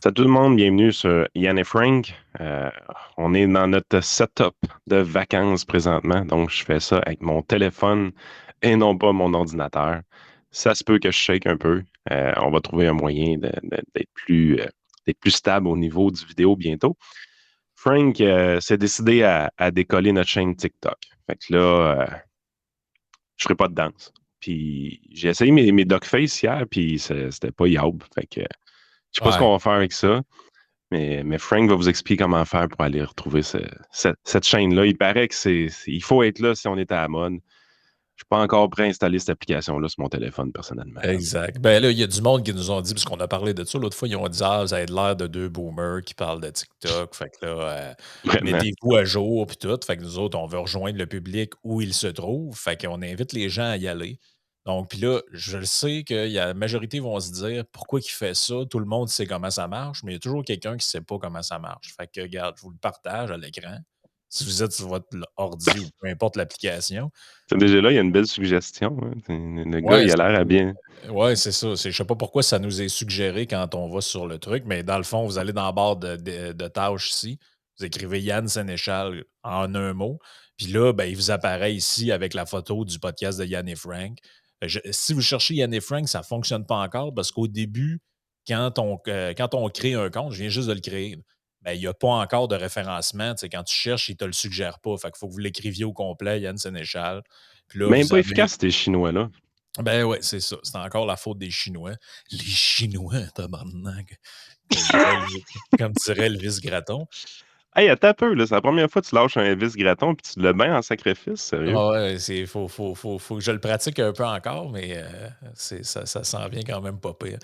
Salut tout le monde, bienvenue sur Yann et Frank. On est dans notre setup de vacances présentement, donc je fais ça avec mon téléphone et non pas mon ordinateur. Ça se peut que je shake un peu. On va trouver un moyen d'être plus stable au niveau du vidéo bientôt. Frank s'est décidé à décoller notre chaîne TikTok. Fait que là, je ferai pas de danse. Puis j'ai essayé mes duckface hier, puis c'était pas yab. Fait que je sais pas ce Ouais, qu'on va faire avec ça. Mais Frank va vous expliquer comment faire pour aller retrouver cette chaîne-là. Il paraît que il faut être là si on est à la mode. Je suis pas encore prêt à installer cette application-là sur mon téléphone, personnellement. exact. Ben là, il y a du monde qui nous ont dit, parce qu'on a parlé de ça l'autre fois, ils ont dit: «Ah, vous avez l'air de 2 boomers qui parlent de TikTok. Fait que là, Vraiment. mettez-vous à jour puis tout». Fait que nous autres, on veut rejoindre le public où il se trouve. Fait qu'on invite les gens à y aller. Donc, puis là, je le sais que la majorité vont se dire: «Pourquoi qu'il fait ça? Tout le monde sait comment ça marche», mais il y a toujours quelqu'un qui sait pas comment ça marche. Fait que regarde, je vous le partage à l'écran. Si vous êtes sur votre ordi ou peu importe l'application. Déjà là, il y a une belle suggestion, hein. Le gars, Ouais, il a l'air à bien. ouais, c'est ça. Je sais pas pourquoi ça nous est suggéré quand on va sur le truc, mais dans le fond, vous allez dans la barre de tâches ici, vous écrivez Yann Sénéchal en un mot, puis là, ben, il vous apparaît ici avec la photo du podcast de Yann et Frank. Si vous cherchez Yann et Frank, ça ne fonctionne pas encore parce qu'au début, quand on crée un compte, je viens juste de le créer, ben, il n'y a pas encore de référencement. Tu sais, quand tu cherches, il ne te le suggère pas. Fait qu'il faut que vous l'écriviez au complet, Yann Sénéchal. Puis là, Même vous pas avez efficace, ces Chinois-là. ben ouais, c'est ça. C'est encore la faute des Chinois. Les Chinois, tabarnak. Comme dirait Elvis Gratton. Hey, attends un peu, là. C'est la première fois que tu lâches un vis graton puis tu le mets en sacrifice, sérieux. Ah ouais, faut que je le pratique un peu encore, mais ça s'en vient quand même pas pire.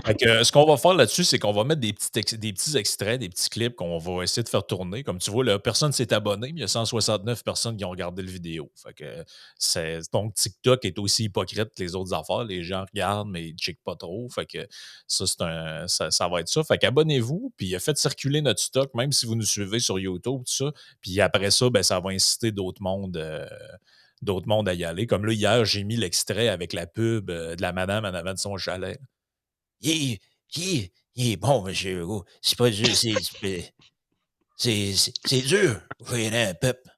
Fait que, ce qu'on va faire là-dessus, c'est qu'on va mettre des petits extraits, des petits clips qu'on va essayer de faire tourner. Comme tu vois, là, personne s'est abonné, mais il y a 169 personnes qui ont regardé le vidéo. Fait que donc TikTok est aussi hypocrite que les autres affaires. Les gens regardent, mais ils ne checkent pas trop. Fait que ça va être ça. Fait qu'abonnez-vous, puis faites circuler notre stock, même si vous nous suivez sur YouTube, tout ça. Puis après ça, ben, ça va inciter d'autres mondes à y aller. Comme là, hier, j'ai mis l'extrait avec la pub de la madame en avant de son chalet. Il est, il est bon, monsieur Hugo. C'est pas dur, c'est dur. Gérer un peuple.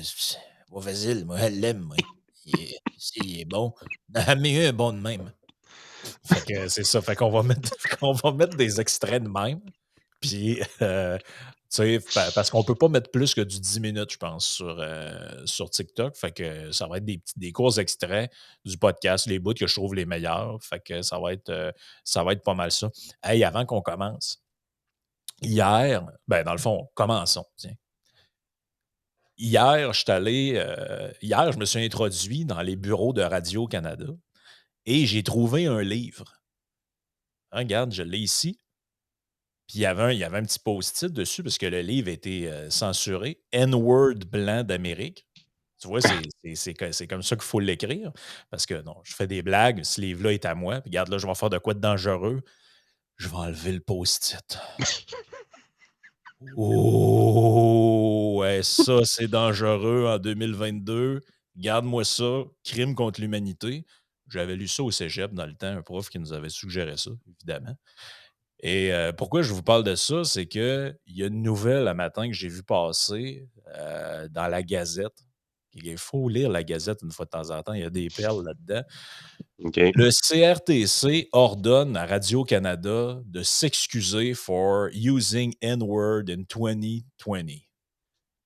C'est pas facile. Moi, elle l'aime, moi. Il est bon. Mais un bon de même. Fait que c'est ça. Fait qu'on va mettre, qu'on va mettre des extraits de même. Puis, tu sais, parce qu'on peut pas mettre plus que du 10 minutes, je pense, sur TikTok. Fait que ça va être des courts extraits du podcast, les bouts que je trouve les meilleurs. Fait que ça va être pas mal ça. Hey, avant qu'on commence, hier, ben, dans le fond, commençons. Tiens. Hier, je me suis introduit dans les bureaux de Radio-Canada et j'ai trouvé un livre. Hein, regarde, je l'ai ici. Puis il y avait un petit post-it dessus parce que le livre était censuré. N-word blanc d'Amérique. Tu vois, c'est comme ça qu'il faut l'écrire. Parce que non, je fais des blagues. Ce livre-là est à moi. Puis regarde, là, je vais faire de quoi de dangereux. Je vais enlever le post-it. Oh, ouais, ça, c'est dangereux en 2022. Garde-moi ça. Crime contre l'humanité. J'avais lu ça au cégep dans le temps, un prof qui nous avait suggéré ça, évidemment. Et pourquoi je vous parle de ça, c'est qu'il y a une nouvelle un matin que j'ai vu passer dans la Gazette. Il faut lire la Gazette une fois de temps en temps, il y a des perles là-dedans. OK. Le CRTC ordonne à Radio-Canada de s'excuser for using N-word in 2020.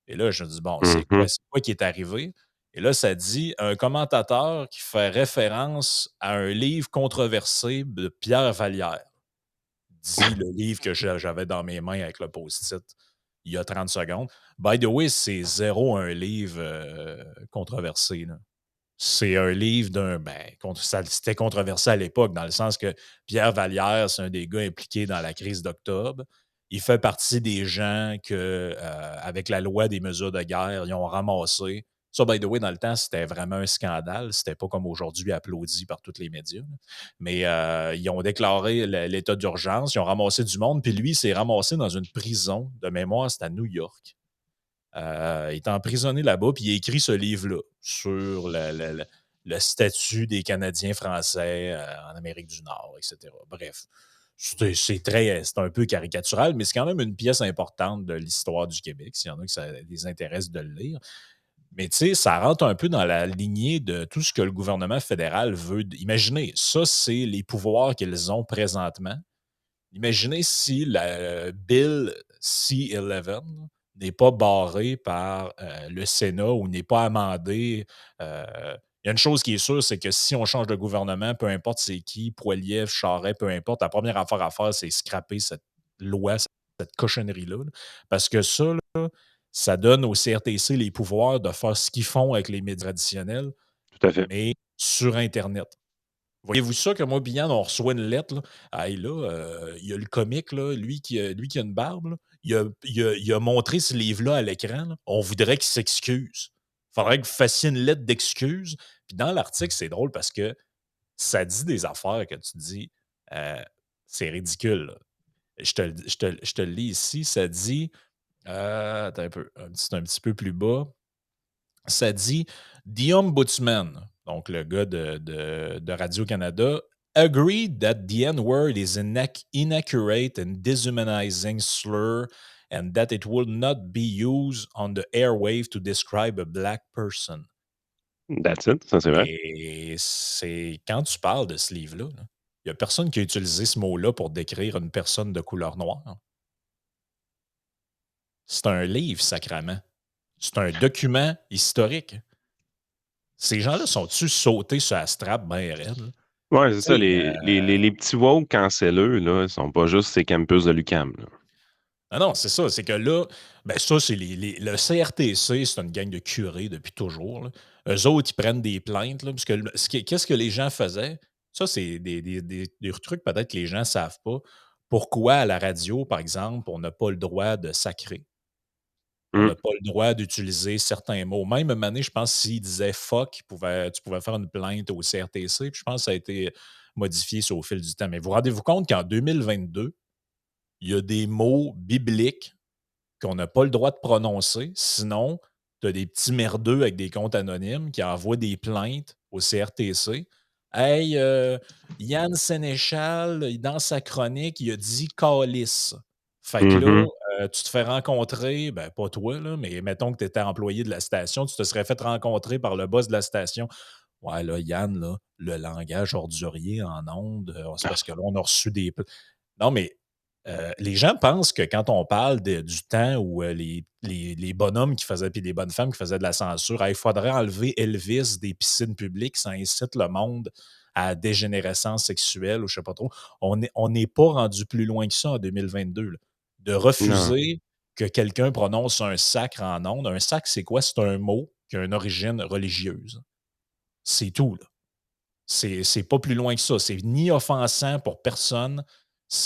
Et là, je me dis, bon, Mhm. c'est quoi qui est arrivé? Et là, ça dit un commentateur qui fait référence à un livre controversé de Pierre Vallière dit le livre que j'avais dans mes mains avec le post-it il y a 30 secondes. By the way, c'est zéro un livre controversé. Là. C'est un livre d'un. Ben, c'était controversé à l'époque, dans le sens que Pierre Vallière, c'est un des gars impliqués dans la crise d'octobre. Il fait partie des gens que, avec la loi des mesures de guerre, ils ont ramassé. Ça, by the way, dans le temps, c'était vraiment un scandale. C'était pas comme aujourd'hui applaudi par tous les médias. Là. Mais ils ont déclaré l'état d'urgence, ils ont ramassé du monde, puis lui, il s'est ramassé dans une prison de mémoire, c'est à New York. Il est emprisonné là-bas, puis il a écrit ce livre-là sur le statut des Canadiens français en Amérique du Nord, etc. Bref. C'est un peu caricatural, mais c'est quand même une pièce importante de l'histoire du Québec, s'il y en a qui ça les intéresse de le lire. Mais tu sais, ça rentre un peu dans la lignée de tout ce que le gouvernement fédéral veut. Imaginez, ça, c'est les pouvoirs qu'ils ont présentement. Imaginez si la Bill C-11 n'est pas barré par le Sénat ou n'est pas amendé. Il y a une chose qui est sûre, c'est que si on change de gouvernement, peu importe c'est qui, Poilievre, Charest, peu importe, la première affaire à faire, c'est scraper cette loi, cette cochonnerie-là. Parce que ça, là, ça donne au CRTC les pouvoirs de faire ce qu'ils font avec les médias traditionnels, Tout à fait. mais sur Internet. Voyez-vous ça que moi, Yann, on reçoit une lettre, là. Hey, là, il y a le comique, là, lui qui a une barbe, là, il a montré ce livre-là à l'écran, là. On voudrait qu'il s'excuse. Faudrait que vous fassiez une lettre d'excuse. Puis dans l'article, c'est drôle parce que ça dit des affaires que tu dis, euh, c'est ridicule, là. Je te le lis ici. Ça dit, attends un peu, c'est un petit peu plus bas. Ça dit The Ombudsman, donc le gars de Radio-Canada, agreed that the N-word is an inaccurate and dehumanizing slur and that it will not be used on the airwave to describe a black person. That's it, ça c'est vrai. Et c'est quand tu parles de ce livre-là, il n'y a personne qui a utilisé ce mot-là pour décrire une personne de couleur noire. C'est un livre, sacrament. C'est un document historique. Ces gens-là sont-tu sautés sur la strap ben raide, là? Ouais, c'est ça, Tu sais, les petits woke cancelleux, là, ils sont pas juste ces campus de l'UQAM, là. ah non, c'est ça, c'est que là, ben ça, c'est le CRTC, c'est une gang de curés depuis toujours, là. Eux autres, ils prennent des plaintes, là, parce que qu'est-ce que les gens faisaient? Ça, c'est des trucs peut-être que les gens ne savent pas. Pourquoi à la radio, par exemple, on n'a pas le droit de sacrer? On Mmh. n'a pas le droit d'utiliser certains mots. Même une année, je pense, s'il disait fuck, tu pouvais faire une plainte au CRTC. Puis je pense que ça a été modifié au fil du temps. Mais vous rendez-vous compte qu'en 2022, il y a des mots bibliques qu'on n'a pas le droit de prononcer. Sinon, tu as des petits merdeux avec des comptes anonymes qui envoient des plaintes au CRTC. Hey, Yann Sénéchal, dans sa chronique, il a dit calice. Fait que là, Mmh. tu te fais rencontrer, ben pas toi, là, mais mettons que tu étais employé de la station, tu te serais fait rencontrer par le boss de la station. Ouais, là, Yann, là, le langage ordurier en ondes, c'est parce que là, on a reçu des. Non, mais les gens pensent que quand on parle du temps où les bonhommes qui faisaient, puis les bonnes femmes qui faisaient de la censure, il faudrait enlever Elvis des piscines publiques, ça incite le monde à la dégénérescence sexuelle ou je sais pas trop. On n'est pas rendu plus loin que ça en 2022, là. De Non. refuser que quelqu'un prononce un sacre en ondes. Un sacre, c'est quoi? C'est un mot qui a une origine religieuse. C'est tout, là. C'est pas plus loin que ça. C'est ni offensant pour personne.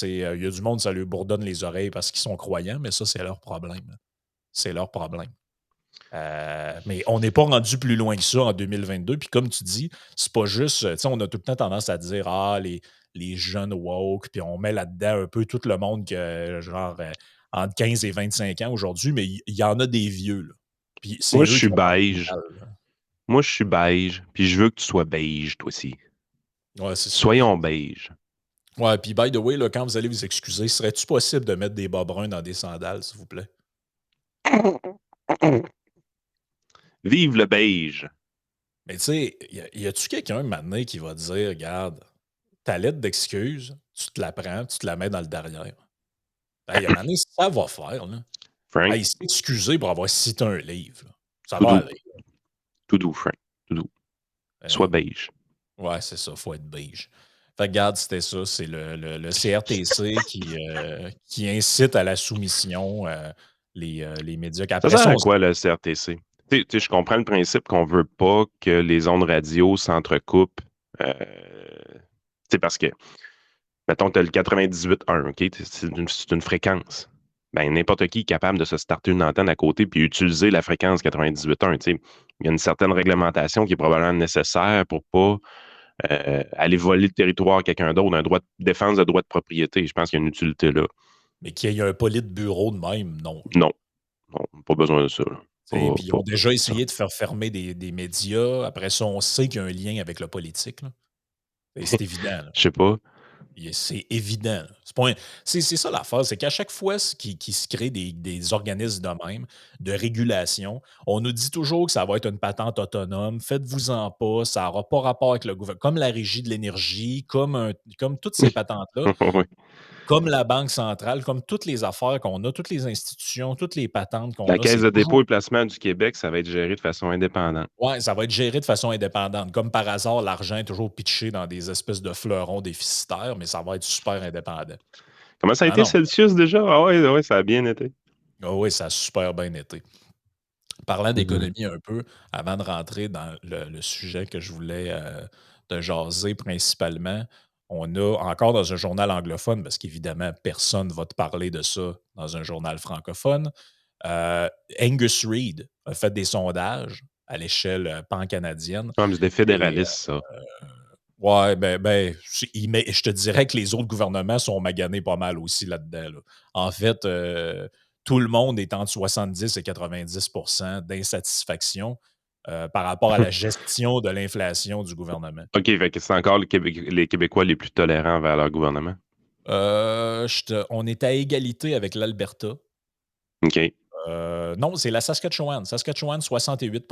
Il y a du monde, ça lui bourdonne les oreilles parce qu'ils sont croyants, mais ça, c'est leur problème, là. C'est leur problème. Mais on n'est pas rendu plus loin que ça en 2022. Puis comme tu dis, c'est pas juste, tu sais, on a tout le temps tendance à dire, ah, les jeunes woke, puis on met là-dedans un peu tout le monde que, genre, entre 15 et 25 ans aujourd'hui, mais il y en a des vieux, là. Puis c'est Moi, je eux suis qui ont mal beige. mal, là. Moi, je suis beige, puis je veux que tu sois beige, toi aussi. Ouais, c'est ça. Soyons beige. Ouais, puis by the way, là, quand vous allez vous excuser, serait-tu possible de mettre des bas bruns dans des sandales, s'il vous plaît? Vive le beige. Mais tu sais, y a-tu quelqu'un maintenant qui va dire, regarde, ta lettre d'excuse, tu te la prends, tu te la mets dans le derrière. Hey, à un moment donné, ça va faire, là. Frank, Hey, s'excuser pour avoir cité un livre, là. Ça tout va doux. aller. Tout doux, Frank. Tout doux. Sois Hey, beige. ouais, c'est ça, faut être beige. Fait que, regarde, c'était ça, c'est le CRTC qui incite à la soumission, les médias. Ça Après sert ça, à quoi, le CRTC? Tu sais, je comprends le principe qu'on veut pas que les ondes radio s'entrecoupent. Parce que, mettons, tu as le 98.1, OK? C'est une fréquence. Ben, n'importe qui est capable de se starter une antenne à côté puis utiliser la fréquence 98.1. Il y a une certaine réglementation qui est probablement nécessaire pour pas aller voler le territoire à quelqu'un d'autre, un droit de défense de droit de propriété. Je pense qu'il y a une utilité là. mais qu'il y ait un poli de bureau de même, non. Non, non, pas besoin de ça, là. Puis ils Pas ont déjà ça. essayé de faire fermer des médias. Après ça, on sait qu'il y a un lien avec le politique, là. Et c'est évident, là. Je sais pas. C'est évident, là. C'est pas un c'est ça l'affaire, c'est qu'à chaque fois qu'il se crée des organismes de même, de régulation, on nous dit toujours que ça va être une patente autonome, faites-vous-en pas, ça aura pas rapport avec le gouvernement, comme la Régie de l'énergie, comme toutes ces patentes-là, Oui. comme la Banque centrale, comme toutes les affaires qu'on a, toutes les institutions, toutes les patentes qu'on La a, Caisse c'est de toujours dépôt et placement du Québec, ça va être géré de façon indépendante. ouais, ça va être géré de façon indépendante. Comme par hasard, l'argent est toujours pitché dans des espèces de fleurons déficitaires, mais ça va être super indépendant. Comment ça a Non, été non. Celsius déjà? Ah ouais, ouais, ça a bien été. Ah oui, ça a super bien été. Parlant Mhm. d'économie un peu, avant de rentrer dans le sujet que je voulais te jaser principalement, on a encore dans un journal anglophone, parce qu'évidemment, personne ne va te parler de ça dans un journal francophone. euh, Angus Reid a fait des sondages à l'échelle pan-canadienne. Ah, mais c'est des Et fédéralistes, ça. ouais, ben, je te dirais que les autres gouvernements sont maganés pas mal aussi là-dedans, là. En fait, tout le monde est entre 70 et 90 d'insatisfaction par rapport à la gestion de l'inflation du gouvernement. OK, fait que c'est encore les Québécois les plus tolérants envers leur gouvernement. On est à égalité avec l'Alberta. OK. Non, c'est la Saskatchewan. Saskatchewan, 68.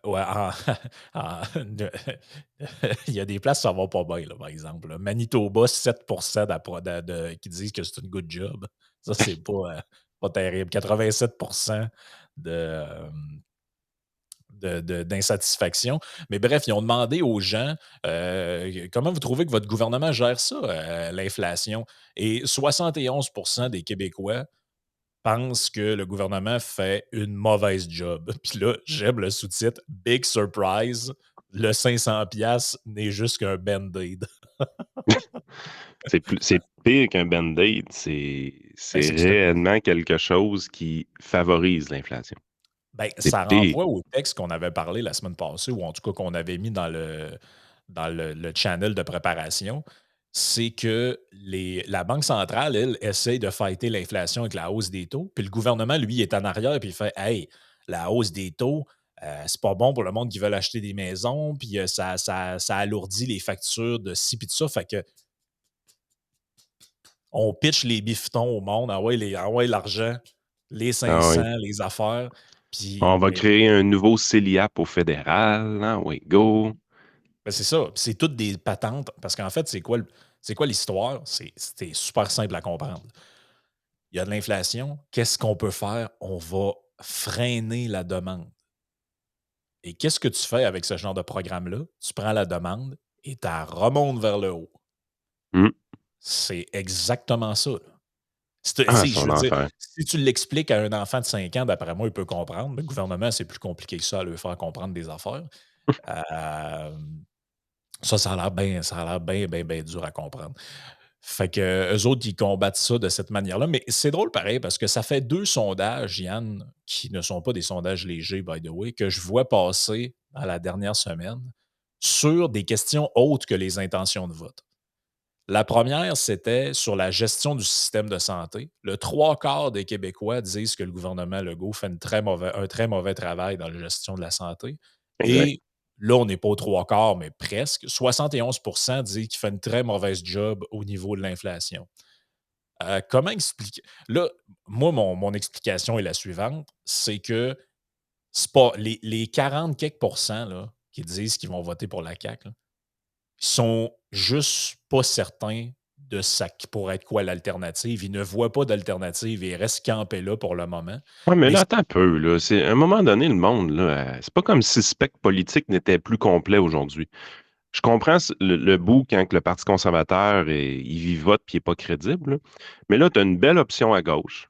Ouais, de il y a des places, ça va pas bien, là, par exemple, là. Manitoba, 7 qui disent que c'est une good job. Ça, c'est pas terrible. 87 de, d'insatisfaction. Mais bref, ils ont demandé aux gens comment vous trouvez que votre gouvernement gère ça, l'inflation? Et 71 des Québécois pense que le gouvernement fait une mauvaise job. Puis là, j'aime le sous-titre Big surprise, le 500 pièces n'est juste qu'un band-aid. C'est pire qu'un Band-Aid. C'est C'est un réellement quelque chose qui favorise l'inflation. ben, C'est ça pire. renvoie au texte qu'on avait parlé la semaine passée, ou en tout cas qu'on avait mis dans le channel de préparation. C'est que la Banque centrale, elle, essaie de fighter l'inflation avec la hausse des taux. Puis le gouvernement, lui, est en arrière puis il fait Hey, la hausse des taux, c'est pas bon pour le monde qui veut acheter des maisons, puis ça alourdit les factures de ci puis de ça. Fait que on pitch les bifetons au monde, ah ouais, l'argent, les Ah oui. 500, les affaires. Puis, On va mais créer un nouveau CELIAP au fédéral. Ah oui, go. ben, c'est ça. Puis c'est toutes des patentes. Parce qu'en fait, c'est quoi l'histoire? C'est super simple à comprendre. Il y a de l'inflation. Qu'est-ce qu'on peut faire? On va freiner la demande. Et qu'est-ce que tu fais avec ce genre de programme-là? Tu prends la demande et tu la remontes vers le haut. Hmm. C'est exactement ça, là. Ah, Je son veux dire, enfer. si tu l'expliques à un enfant de 5 ans, d'après moi, il peut comprendre. Le gouvernement, c'est plus compliqué que ça à lui faire comprendre des affaires. Euh, ça a l'air bien, ça a l'air bien, bien, bien dur à comprendre. Fait que eux autres, ils combattent ça de cette manière-là. Mais c'est drôle pareil parce que ça fait 2 sondages, Yann, qui ne sont pas des sondages légers, by the way, que je vois passer dans la dernière semaine sur des questions autres que les intentions de vote. La première, c'était sur la gestion du système de santé. Le 3 quarts des Québécois disent que le gouvernement Legault fait un très mauvais travail dans la gestion de la santé. Exact. Et là, on n'est pas aux 3 quarts, mais presque. 71 disent qu'il fait une très mauvaise job au niveau de l'inflation. Comment expliquer? Là, moi, mon explication est la suivante, c'est que c'est pas les 40 quelques pourcents là, qui disent qu'ils vont voter pour la CAQ, ils sont juste pas certains de ça qui pourrait être quoi l'alternative. Ils ne voient pas d'alternative et ils restent campés là pour le moment. Ouais, mais Mais là, attends un peu, là. À un moment donné, le monde, là, c'est pas comme si le spectre politique n'était plus complet aujourd'hui. Je comprends le bout quand que le Parti conservateur, il vivote puis il n'est pas crédible, là. Mais là, tu as une belle option à gauche,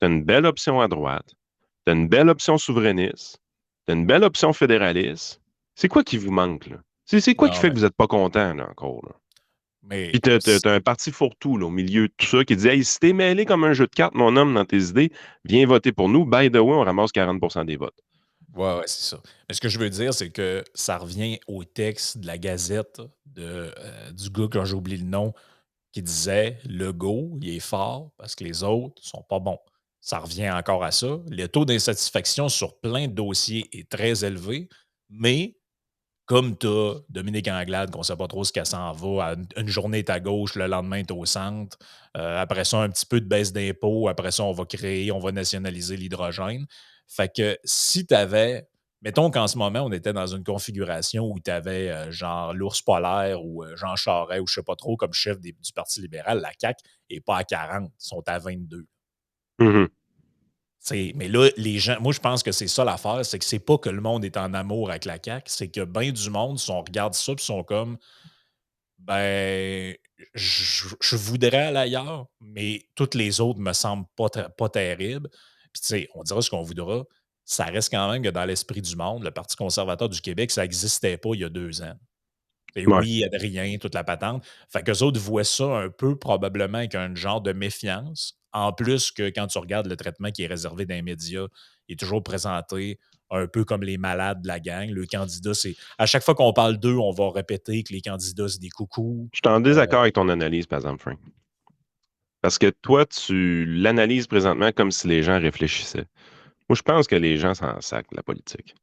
tu as une belle option à droite, tu as une belle option souverainiste, tu as une belle option fédéraliste. C'est quoi qui vous manque, là? C'est quoi qui non, fait que vous n'êtes pas content, là, encore, là? mais Puis t'as un parti fourre-tout, là, au milieu de tout ça, qui dit Hey, si t'es mêlé comme un jeu de cartes, mon homme, dans tes idées, viens voter pour nous. By the way, on ramasse 40% des votes. ouais, ouais, c'est ça. Mais ce que je veux dire, c'est que ça revient au texte de la Gazette du gars quand j'ai oublié le nom, qui disait Legault, il est fort parce que les autres sont pas bons. Ça revient encore à ça. Le taux d'insatisfaction sur plein de dossiers est très élevé, mais Comme tu as Dominique Anglade, qu'on ne sait pas trop ce qu'elle s'en va, une journée est à gauche, le lendemain est au centre. Après ça, un petit peu de baisse d'impôts. Après ça, on va nationaliser l'hydrogène. Fait que si tu avais, mettons qu'en ce moment, on était dans une configuration où tu avais genre l'ours polaire ou Jean Charest ou je ne sais pas trop comme chef du Parti libéral, la CAQ n'est pas à 40, ils sont à 22. Mhm. Mais là, les gens, moi, je pense que c'est ça l'affaire, c'est que c'est pas que le monde est en amour avec la CAQ, c'est que bien du monde, si on regarde ça, puis sont comme, ben, je voudrais aller ailleurs, mais toutes les autres me semblent pas terribles. Puis, tu sais, on dira ce qu'on voudra, ça reste quand même que dans l'esprit du monde, le Parti conservateur du Québec, ça n'existait pas il y a 2 ans. Et Ouais. oui, Adrien, toute la patente. Fait qu'eux autres voient ça un peu probablement avec un genre de méfiance. En plus que quand tu regardes le traitement qui est réservé dans les médias, il est toujours présenté un peu comme les malades de la gang. Le candidat, c'est. À chaque fois qu'on parle d'eux, on va répéter que les candidats, c'est des coucous. Je suis en Euh, désaccord avec ton analyse, par exemple, Frank. Parce que toi, tu l'analyses présentement comme si les gens réfléchissaient. Moi, je pense que les gens s'en sacent de la politique.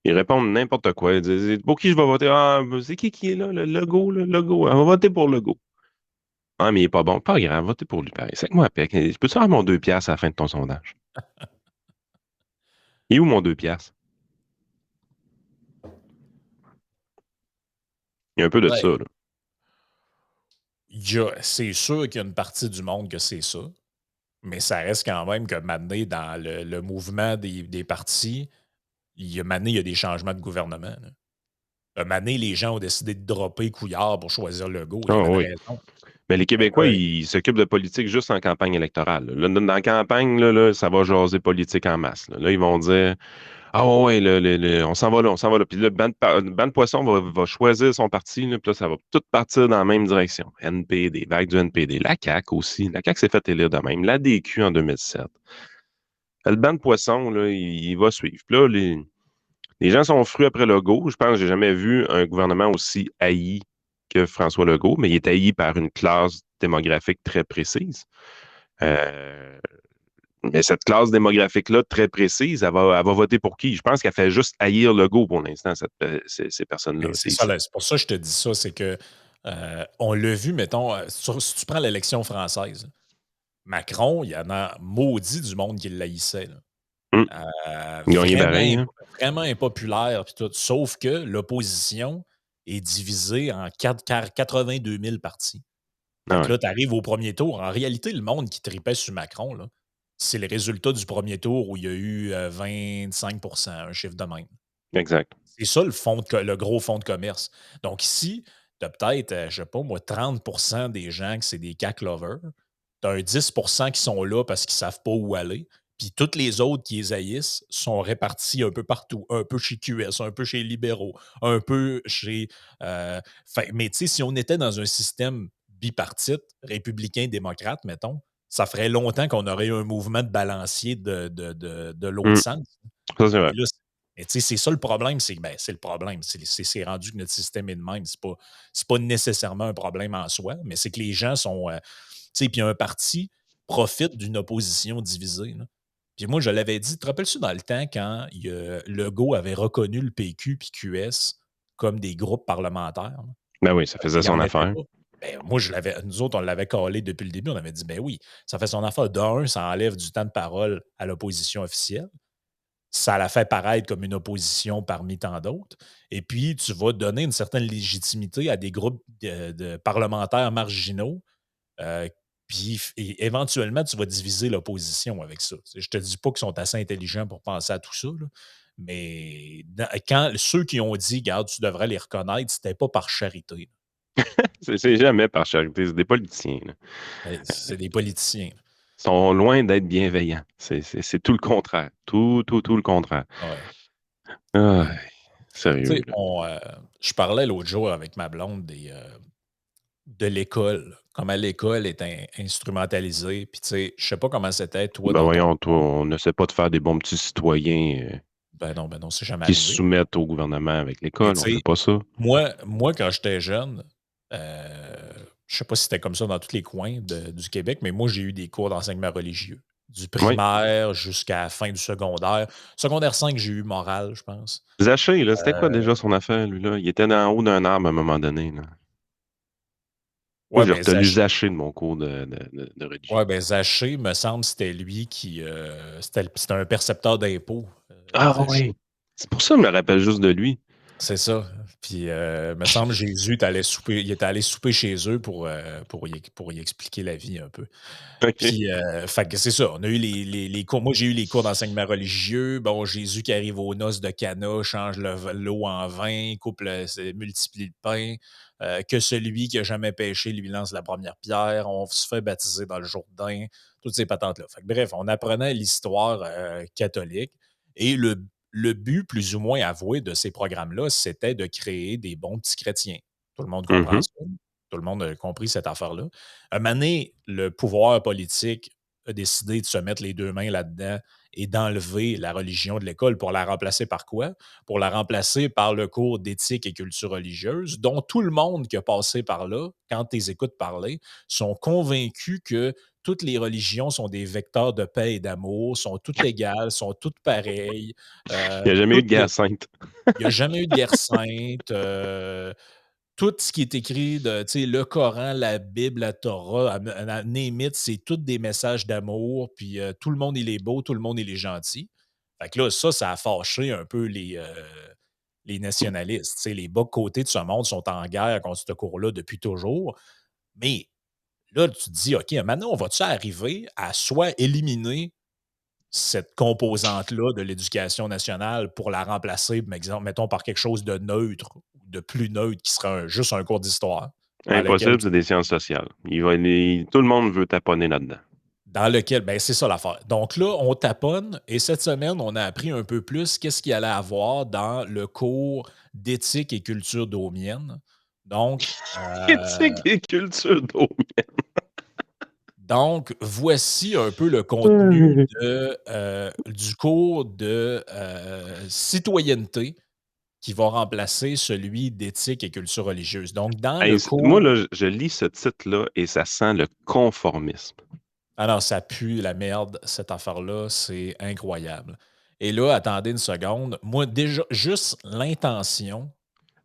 Ils répondent n'importe quoi. Ils disent pour qui je vais voter? Ah, c'est qui est là? Le logo, le logo. On va voter pour le logo. Ah, mais il est pas bon. Pas grave, votez pour lui pareil. C'est que moi, Pec. Peux-tu avoir mon 2 piastres à la fin de ton sondage? Il est où mon 2 piastres? Il y a un peu de ben, ça, là. c'est sûr qu'il y a une partie du monde que c'est ça, mais ça reste quand même que maintenant, dans le mouvement des partis, maintenant, il y a des changements de gouvernement. Là. Un moment donné, les gens ont décidé de dropper Couillard pour choisir Legault. Il y Ah avait une oui. raison. Mais les Fait Québécois, que, ils s'occupent de politique juste en campagne électorale. Là, dans la campagne, là, ça va jaser politique en masse. Là, ils vont dire ah ouais, on s'en va là, on s'en va là. Puis là, le banc de poisson va choisir son parti, là, puis là, ça va tout partir dans la même direction. NPD, vague du NPD. La CAQ aussi. La CAQ s'est fait élire de même. La DQ en 2007. Le banc de poisson, là, il va suivre. Puis là, les gens sont frus après Legault. Je pense que j'ai jamais vu un gouvernement aussi haï que François Legault, mais il est haï par une classe démographique très précise. Euh, mais cette classe démographique-là, très précise, elle va voter pour qui? Je pense qu'elle fait juste haïr Legault pour l'instant, ces personnes-là. c'est ça, là, c'est pour ça que je te dis ça, c'est que on l'a vu, mettons, si tu prends l'élection française, Macron, il y en a maudit du monde qui l'haïssait. Là. Hum, gagné Vraiment, pareil, hein? vraiment impopulaire, puis tout. Sauf que l'opposition est divisée en 82 000 partis. Fait Ah que ouais, là, tu arrives au premier tour. En réalité, le monde qui tripait sur Macron, là, c'est le résultat du premier tour où il y a eu 25 un chiffre de même. exact. C'est ça le gros fonds de commerce. Donc ici, tu as peut-être, je sais pas moi, 30 des gens que c'est des CAC lovers. Tu as un 10 qui sont là parce qu'ils savent pas où aller. Puis toutes les autres qui les haïssent sont répartis un peu partout. Un peu chez QS, un peu chez les libéraux, un peu chez. Mais tu sais, si on était dans un système bipartite, républicain-démocrate, mettons, ça ferait longtemps qu'on aurait eu un mouvement de balancier de l'autre Hum, sens. ça, c'est Mais vrai. là, mais tu sais, c'est ça le problème, c'est le problème. C'est rendu que notre système est de même. C'est pas nécessairement un problème en soi, mais c'est que les gens sont. Tu sais, puis un parti profite d'une opposition divisée. Là. Puis moi, je l'avais dit, tu te rappelles-tu dans le temps quand Legault avait reconnu le PQ puis QS comme des groupes parlementaires? Là? Ben oui, ça faisait Il n'y son en était affaire. pas. Ben, moi, nous autres, on l'avait collé depuis le début. On avait dit, ben oui, ça fait son affaire. D'un, ça enlève du temps de parole à l'opposition officielle. Ça la fait paraître comme une opposition parmi tant d'autres. Et puis, tu vas donner une certaine légitimité à des groupes de parlementaires marginaux. euh, et éventuellement, tu vas diviser l'opposition avec ça. Je ne te dis pas qu'ils sont assez intelligents pour penser à tout ça, là, mais quand ceux qui ont dit, garde, tu devrais les reconnaître, c'était pas par charité. C'est jamais par charité, c'est des politiciens, là. C'est des politiciens. Ils sont loin d'être bienveillants. C'est tout le contraire. Tout le contraire. Ouais. Ah, Tu sérieux, sais, là. je parlais l'autre jour avec ma blonde de l'école, comment l'école est instrumentalisée. Puis, tu sais, je sais pas comment c'était, toi, Ben dans ton voyons, toi, temps. on n'essaie pas de faire des bons petits citoyens Ben non, c'est jamais qui se arrivé. soumettent au gouvernement avec Mais, l'école. tu On fait sais, pas ça. moi, quand j'étais jeune, je sais pas si c'était comme ça dans tous les coins du Québec, mais moi, j'ai eu des cours d'enseignement religieux. du Oui. primaire jusqu'à la fin du secondaire. Secondaire 5, j'ai eu morale, je pense. Zaché, là, c'était quoi déjà son affaire, lui, là? Il était en haut d'un arbre à un moment donné, là. Moi, Ouais, j'ai ben retenu Zaché de mon cours de religion. ouais, ben Zaché, me semble, c'était lui qui, c'était un percepteur d'impôts, Ah Zaché. oui. C'est pour ça que je me rappelle juste de lui. C'est ça. Puis, me semble, Jésus il était allé souper chez eux pour y expliquer la vie un peu. OK. Puis, fait que c'est ça, on a eu les cours. Moi, j'ai eu les cours d'enseignement religieux. Bon, Jésus qui arrive aux noces de Cana, change l'eau en vin, multiplie le pain. Que celui qui a jamais péché lui lance la première pierre. On se fait baptiser dans le Jourdain. Toutes ces patentes-là. Fait que, bref, on apprenait l'histoire catholique. Et le but, plus ou moins avoué, de ces programmes-là, c'était de créer des bons petits chrétiens. Tout le monde comprend Mhm. ça? Tout le monde a compris cette affaire-là. Un moment donné, le pouvoir politique a décidé de se mettre les deux mains là-dedans et d'enlever la religion de l'école pour la remplacer par quoi? Pour la remplacer par le cours d'éthique et culture religieuse, dont tout le monde qui a passé par là, quand tu les écoutes parler, sont convaincus que toutes les religions sont des vecteurs de paix et d'amour, sont toutes égales, sont toutes pareilles. Il n'y a jamais eu de Toutes guerre sainte. Il n'y a jamais eu de guerre sainte. Tout ce qui est écrit, tu sais, le Coran, la Bible, la Torah, name it, c'est tous des messages d'amour, puis tout le monde, il est beau, tout le monde, il est gentil. Fait que là, ça a fâché un peu les nationalistes. Tu sais, les bas côtés de ce monde sont en guerre contre ce cours-là depuis toujours. Mais là, tu te dis, OK, maintenant, on va-tu arriver à soit éliminer cette composante-là de l'éducation nationale pour la remplacer, mettons, par quelque chose de neutre, de plus neutre, qui serait juste un cours d'histoire, dans lequel, Impossible, c'est des sciences sociales. Tout le monde veut taponner là-dedans. ben, c'est ça l'affaire. Donc là, on taponne et cette semaine, on a appris un peu plus qu'est-ce qu'il allait avoir dans le cours d'éthique et culture domienne. Donc, Éthique et culture d'eau. voici un peu le contenu du cours de citoyenneté qui va remplacer celui d'éthique et culture religieuse. Donc, dans Hey, le moi, cours, là, je lis ce titre-là et ça sent le conformisme. alors ça pue la merde, cette affaire-là, c'est incroyable. Et là, attendez une seconde. Moi, déjà, juste l'intention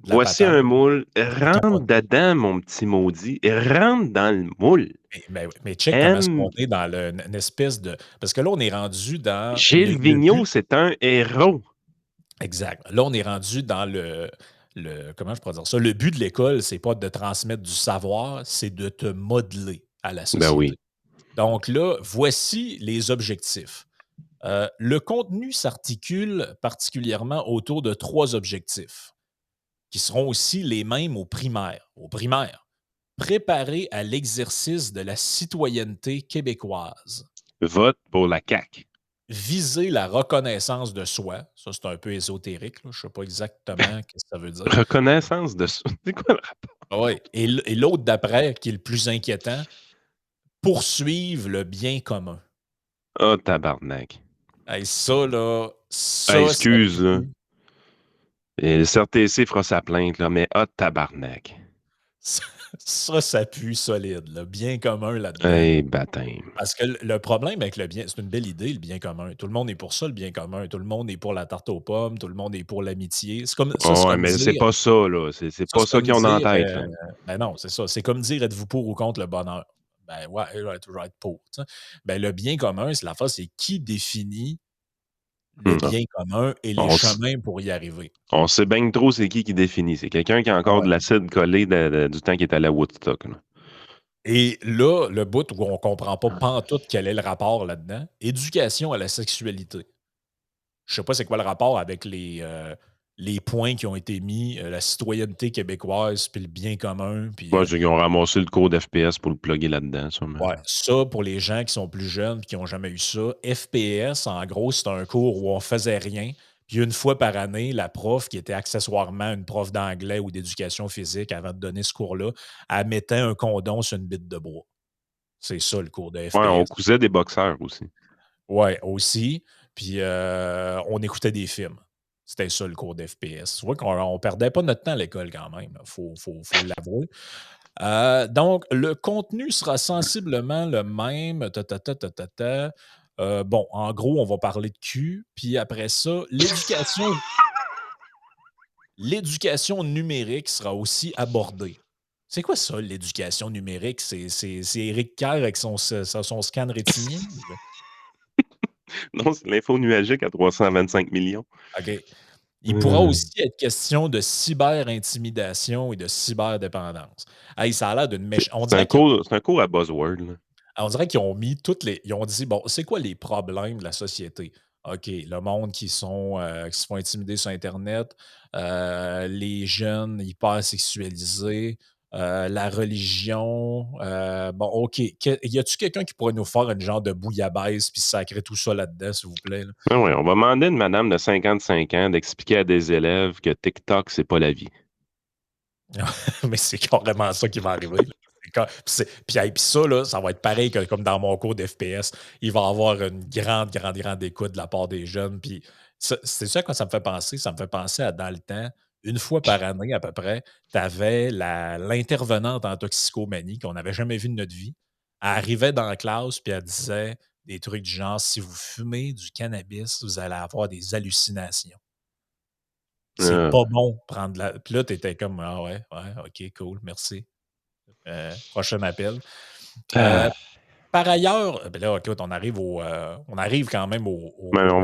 de la Voici patente, un moule. c'est Rentre capoté. dedans, mon petit maudit. Rentre dans le moule. Mais check comment est-ce qu'on M. est dans une espèce de. Parce que là, on est rendu dans Gilles le Vigneault, but. c'est un héros. Exact. Là, on est rendu dans comment je pourrais dire ça? Le but de l'école, c'est pas de transmettre du savoir, c'est de te modeler à la Ben société. oui. Donc là, voici les objectifs. Le contenu s'articule particulièrement autour de 3 objectifs, qui seront aussi les mêmes au primaire. Au primaire, préparer à l'exercice de la citoyenneté québécoise, Vote pour la CAQ. viser la reconnaissance de soi. Ça, c'est un peu ésotérique, là. Je ne sais pas exactement ce que ça veut dire. Reconnaissance de soi. C'est quoi le rapport? Ah ouais. Et l'autre d'après, qui est le plus inquiétant, poursuivre le bien commun. Ah, tabarnak. Hey, ça, là, Ah, ça excuse, là. pue. Et le CRTC fera sa plainte, là, mais ah, tabarnak. Ça pue solide, là, bien commun là-dedans. Hey, baptême. Parce que le problème avec le bien, c'est une belle idée, le bien commun. Tout le monde est pour ça, le bien commun. Tout le monde est pour la tarte aux pommes, tout le monde est pour l'amitié. C'est Ouais, comme mais c'est dire, pas ça, là. C'est ça, pas c'est ça comme qu'ils ont en dire, tête, là. ben non, c'est ça. C'est comme dire, êtes-vous pour ou contre le bonheur? Ben ouais, je vais toujours être pour. Tu sais. Ben, le bien commun, c'est la fois, c'est qui définit le Ah. bien commun et les On, s- chemins pour y arriver. on sait bien trop c'est qui définit. C'est quelqu'un qui a Ah encore ouais. de l'acide collé du temps qu'il est allé à Woodstock, là. Et là, le bout où on comprend pas pantoute quel est le rapport là-dedans, éducation à la sexualité. Je sais pas c'est quoi le rapport avec les points qui ont été mis, la citoyenneté québécoise, puis le bien commun, puis, Moi, ils ont ramassé le cours d'FPS pour le plugger là-dedans, sûrement. ouais, ça pour les gens qui sont plus jeunes, puis qui ont jamais eu ça. FPS, en gros, c'est un cours où on faisait rien, puis une fois par année, la prof, qui était accessoirement une prof d'anglais ou d'éducation physique avant de donner ce cours-là, elle mettait un condom sur une bite de bois. C'est ça le cours de Ouais, on FPS. cousait des boxeurs aussi. Ouais, aussi. Puis on écoutait des films. C'était ça le cours d'FPS. Tu vois qu'on perdait pas notre temps à l'école quand même, faut l'avouer. Donc, le contenu sera sensiblement le même. Ta, ta, ta, ta, ta, ta. Bon, en gros, on va parler de cul, puis après ça, l'éducation numérique sera aussi abordée. C'est quoi ça, l'éducation numérique? C'est Éric Kerr avec son scan rétinien? Non, c'est l'info nuagique à 325 millions. OK. Il pourra Euh, aussi être question de cyber-intimidation et de cyberdépendance. Hey, ça a l'air d'une méchante. c'est un cours à buzzword, là. On dirait qu'ils ont mis toutes les. Ils ont dit, bon, c'est quoi les problèmes de la société? OK, le monde qui se font intimider sur Internet, les jeunes hyper sexualisés, la religion. Bon, OK. Y a-tu quelqu'un qui pourrait nous faire une genre de bouillabaisse puis sacrer tout ça là-dedans, s'il vous plaît? Là? Ah ouais, on va demander à une madame de 55 ans d'expliquer à des élèves que TikTok, c'est pas la vie. Mais c'est carrément ça qui va arriver. Là. Puis ça, là, ça va être pareil que comme dans mon cours d'FPS. Il va y avoir une grande écoute de la part des jeunes. Puis c'est ça que ça me fait penser. Ça me fait penser à dans le temps, une fois par année à peu près, tu avais l'intervenante en toxicomanie qu'on n'avait jamais vue de notre vie. Elle arrivait dans la classe puis elle disait des trucs du genre si vous fumez du cannabis, vous allez avoir des hallucinations. C'est Ah, pas bon prendre la. Puis là, tu étais comme ah ouais, OK, cool, merci. Prochain appel. Euh, ah. par ailleurs, ben là, écoute, on arrive quand même Mais au meilleur.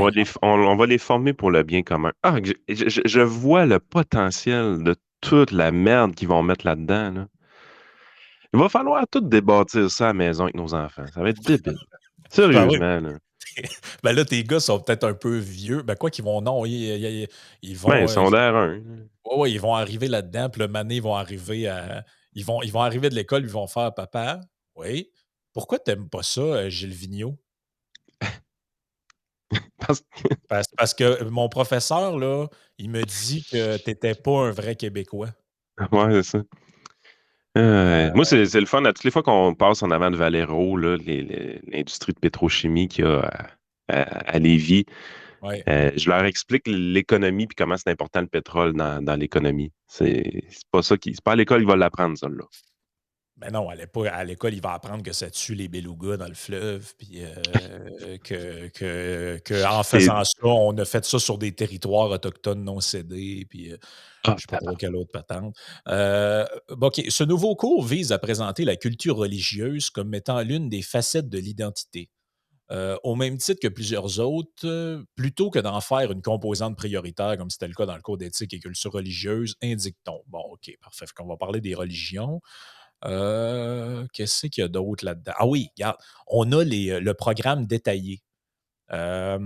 on va les former pour le bien commun. Ah, je vois le potentiel de toute la merde qu'ils vont mettre là-dedans, là. Il va falloir tout débâtir ça à la maison avec nos enfants. Ça va être débile. Ben oui. Sérieusement, là. Ben là, tes gars sont peut-être un peu vieux. Ben quoi qu'ils vont, non, ils Ben, vont, secondaire 1. ouais, ouais, ils vont arriver là-dedans, puis le mané, ils vont arriver ils vont arriver de l'école, ils vont faire papa, oui. Pourquoi t'aimes pas ça, Gilles Vigneault? Parce Parce que mon professeur, là, il me dit que t'étais pas un vrai Québécois. ouais, c'est ça. Euh, Moi, c'est le fun. À toutes les fois qu'on passe en avant de Valero, là, l'industrie de pétrochimie qu'il y a à Lévis, ouais. je leur explique l'économie puis comment c'est important le pétrole dans l'économie. C'est pas ça c'est pas à l'école qu'ils vont l'apprendre, ça, là. Ben non, à l'école, il va apprendre que ça tue les belugas dans le fleuve, puis en C'est. faisant ça, on a fait ça sur des territoires autochtones non cédés, puis Ah, je sais pas trop quelle autre patente. Bon, OK, ce nouveau cours vise à présenter la culture religieuse comme étant l'une des facettes de l'identité. Au même titre que plusieurs autres, plutôt que d'en faire une composante prioritaire, comme c'était le cas dans le cours d'éthique et culture religieuse, indique-t-on. Bon, OK, parfait. Fait qu'on va parler des religions. Qu'est-ce qu'il y a d'autre là-dedans? Ah oui, regarde, on a le programme détaillé. Euh,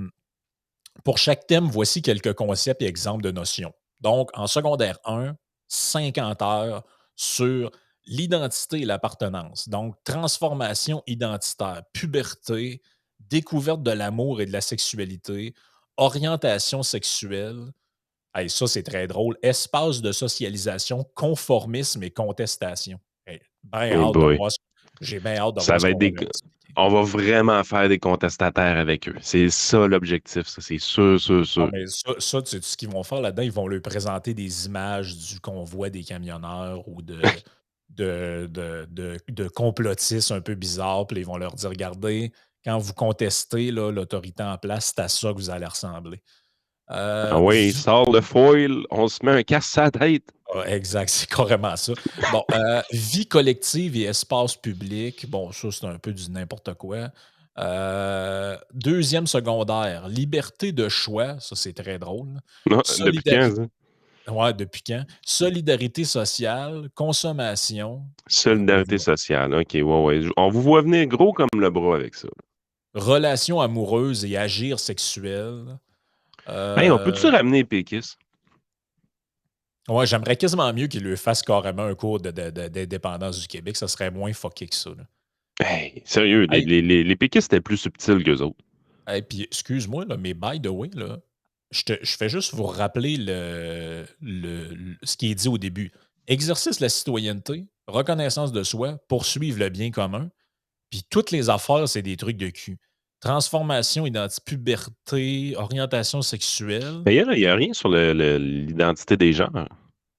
pour chaque thème, voici quelques concepts et exemples de notions. Donc, en secondaire 1, 50 heures sur l'identité et l'appartenance. Donc, transformation identitaire, puberté, découverte de l'amour et de la sexualité, orientation sexuelle. Hey, ça, c'est très drôle. Espace de socialisation, conformisme et contestation. Hey, ben hey hâte de boy. voir j'ai bien hâte de Ça voir ce va être qu'on va des. leur expliquer. On va vraiment faire des contestataires avec eux. C'est ça l'objectif, ça, c'est sûr, sûr, Ah, sûr. mais ça, tu sais ce qu'ils vont faire là-dedans? Ils vont leur présenter des images du convoi des camionneurs ou de complotistes un peu bizarres. Puis ils vont leur dire, regardez, quand vous contestez là, l'autorité en place, c'est à ça que vous allez ressembler. Ah oui, sors le foil, on se met un casque à la tête. Exact, c'est carrément ça. Bon, vie collective et espace public. Bon, ça, c'est un peu du n'importe quoi. Deuxième secondaire, liberté de choix. Ça, c'est très drôle. Non, depuis quand, Solidarité. ça? Ouais, depuis quand? Solidarité sociale, consommation, Solidarité sociale. OK, ouais, ouais. On vous voit venir gros comme le bras avec ça. relations amoureuses et agir sexuel. Hey, on peut-tu Euh, ramener les péquistes? ouais, j'aimerais quasiment mieux qu'ils lui fassent carrément un cours d'indépendance du Québec. Ça serait moins fucké que ça. Là. Hey, sérieux, Hey, les péquistes étaient plus subtils qu'eux autres. et puis, excuse-moi, là, mais by the way, là, je fais juste vous rappeler ce qui est dit au début. Exercice de la citoyenneté, reconnaissance de soi, poursuivre le bien commun, puis toutes les affaires, c'est des trucs de cul. Transformation, identité, puberté, orientation sexuelle, Mais il y a rien sur l'identité des genres.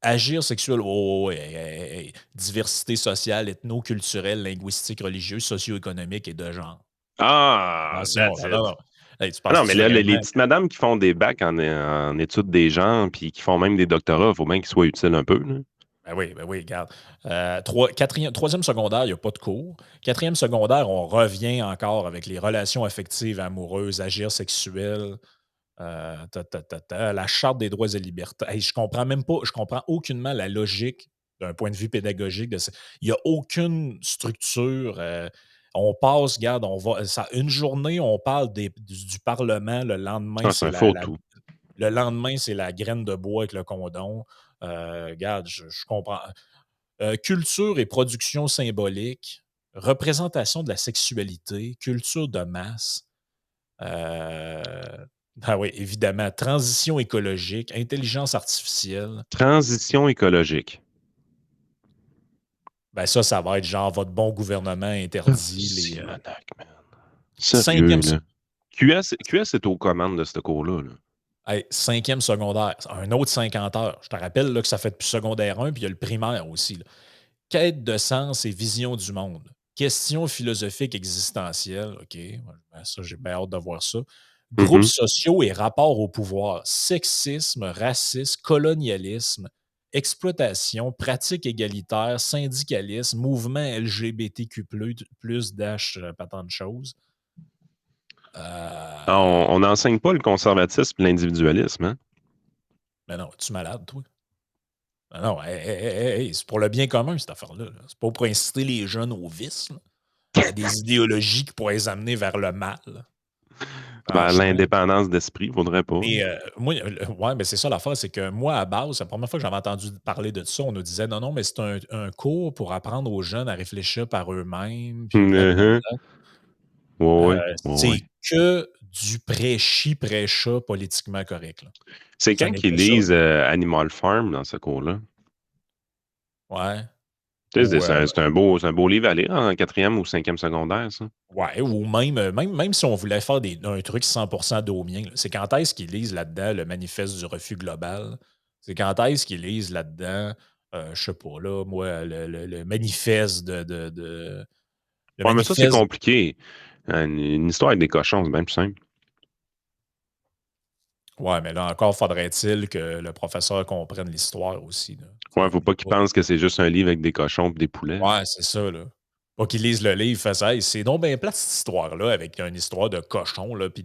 agir sexuel, oh, ouais, hey, hey, hey, diversité sociale, ethno-culturelle, linguistique, religieuse, socio-économique et de genre. Ah, Attention, that's non, it. non, non. Hey, tu Ah non, mais penses-tu là, les vraiment petites madames qui font des bacs en études des genres, puis qui font même des doctorats, il faut bien qu'ils soient utiles un peu, là. ben oui, regarde. 3e secondaire, il n'y a pas de cours. 4e secondaire, on revient encore avec les relations affectives, amoureuses, agir sexuel, la charte des droits et libertés. Hey, je comprends même pas, je comprends aucunement la logique d'un point de vue pédagogique. Il n'y a aucune structure. On passe, regarde, une journée, on parle du Parlement, Ah, c'est un faux tout. le lendemain, c'est la graine de bois avec le condom. Regarde, je comprends. Culture et production symbolique, représentation de la sexualité, culture de masse. Ah oui, évidemment, transition écologique, intelligence artificielle. Transition écologique. Ben ça va être genre votre bon gouvernement Ah, interdit les. Simonac, man. Sérieux, Cinquième, là. QS est aux commandes de ce cours-là, là. hey, 5e secondaire, un autre 50 heures. Je te rappelle là, que ça fait depuis secondaire 1, puis il y a le primaire aussi, là. Quête de sens et vision du monde. Questions philosophiques existentielles. OK, ben ça, j'ai bien hâte de voir ça. Groupes Mhm. sociaux et rapports au pouvoir. Sexisme, racisme, colonialisme, exploitation, pratiques égalitaires, syndicalisme, mouvement LGBTQ+, dash, pas tant de choses. Ah, Euh, on n'enseigne pas le conservatisme et l'individualisme, hein? mais non, es-tu malade, toi? Ah non, hey, hey, hey, hey, hey, c'est pour le bien commun, cette affaire-là, là. C'est pas pour inciter les jeunes au vice, là, à des idéologies qui pourraient les amener vers le mal. Ben, Franchement. l'indépendance d'esprit, faudrait pas. Mais moi, ouais, mais c'est ça l'affaire, c'est que moi, à base, la première fois que j'avais entendu parler de ça, on nous disait non, non, mais c'est un cours pour apprendre aux jeunes à réfléchir par eux-mêmes, puis Mhm. blablabla. Ouais, ouais, ouais, C'est ouais. que du prêchi-prêcha politiquement correct, là. C'est Ça quand n'est qu'ils que ça, lisent là. Animal Farm dans ce cours-là. Ouais. Tu sais, Ou, c'est un beau livre à lire en quatrième ou cinquième secondaire, ça. ouais, ou même si on voulait faire un truc 100% domien, là, c'est quand est-ce qu'ils lisent là-dedans le manifeste du refus global? C'est quand est-ce qu'ils lisent là-dedans, je sais pas, là, moi, le manifeste le Ouais, mais ça, c'est manifeste. compliqué. Une histoire avec des cochons, c'est bien plus simple. Ouais, mais là encore, faudrait-il que le professeur comprenne l'histoire aussi, là. Tu Ouais, sais, faut oublie pas qu'ils pas. pensent que c'est juste un livre avec des cochons et des poulets. Ouais, c'est ça, là. Pas qu'ils lisent le livre, fassent hey, c'est donc bien plate cette histoire-là, avec une histoire de cochons, là, puis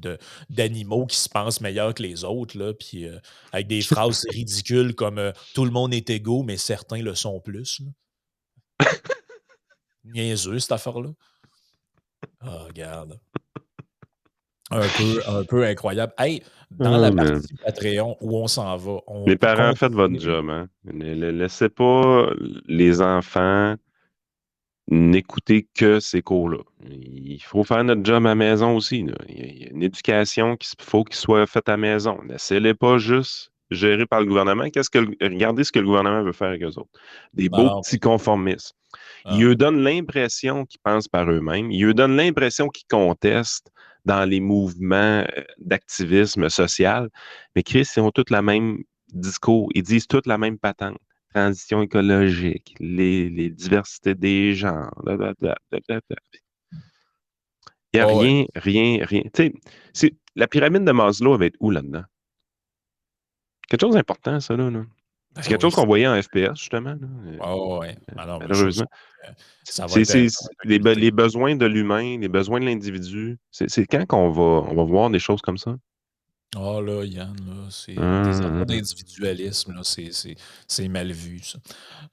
d'animaux qui se pensent meilleurs que les autres, là, puis avec des phrases ridicules comme tout le monde est égaux, mais certains le sont plus, là. Niaiseux, cette affaire-là. Ah, regarde. Un peu incroyable. Hey, dans Oh, la man. partie Patreon où on s'en va, on Les peut parents, faites votre continuer. job, hein. Laissez pas les enfants n'écouter que ces cours-là. Il faut faire notre job à la maison aussi, là. Il y a une éducation faut qu'il soit faite à la maison. Laissez-les pas juste gérés par le gouvernement. Regardez ce que le gouvernement veut faire avec eux autres. Des Non, beaux non, petits conformistes. Ils ah, eux donnent l'impression qu'ils pensent par eux-mêmes. Ils eux donnent l'impression qu'ils contestent dans les mouvements d'activisme social. Mais Chris, ils ont tous le même discours. Ils disent tous la même patente. Transition écologique, les diversités des genres. Blablabla. Il n'y a ouais, ouais. rien, rien, rien. Tu sais, la pyramide de Maslow va être où là-dedans? Quelque chose d'important, ça, là. C'est Ben quelque oui, chose qu'on voyait en FPS, justement, là, ouais, ouais, ouais. Ah non, mais je suis sûr malheureusement. que ça va être Les occulté. besoins de l'humain, les besoins de l'individu. C'est quand on va voir des choses comme ça? Ah là, Yann, là, c'est des affaires Hum, d'individualisme, là, c'est mal vu, ça.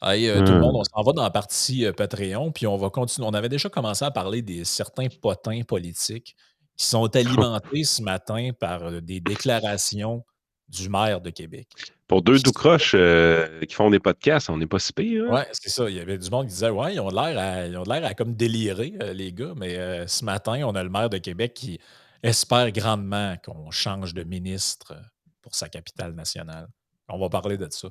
Hey, tout le monde, on hum. s'en va dans la partie, Patreon, puis on va continuer. On avait déjà commencé à parler des certains potins politiques qui sont alimentés ce matin par, des déclarations du maire de Québec. Pour deux Qui tout sont croches qui font des podcasts, on n'est pas si pire, hein? Ouais, c'est ça. Il y avait du monde qui disait: «Ouais, ils ont l'air à comme délirer, les gars», mais ce matin, on a le maire de Québec qui espère grandement qu'on change de ministre, pour sa capitale nationale. On va parler de ça.